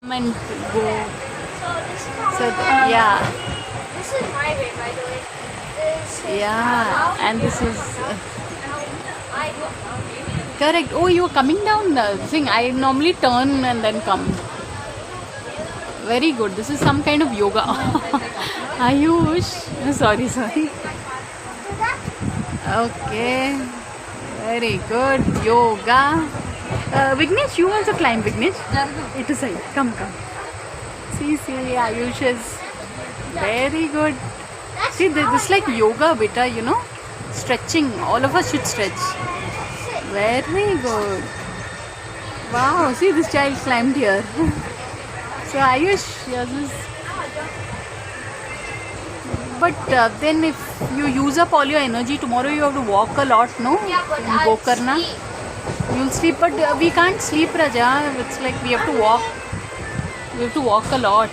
And go. So this is how So yeah, this is my way, by the way. This is yeah, and this is I correct. Oh, you are coming down the thing. I normally turn and then come. Very good. This is some kind of yoga. Ayush. Sorry, sorry. Okay. Very good. Yoga. Vignesh, you also climb, Vignesh. It is right. Come, come. See, Ayush is very good. See, this is like yoga, beta, you know. Stretching. All of us should stretch. Very good. Wow, see, this child climbed here. So, Ayush, yours is. But then if you use up all your energy, tomorrow you have to walk a lot, no? but In Gokarna. You'll sleep, but we can't sleep, Raja. It's like we have to walk. We have to walk a lot.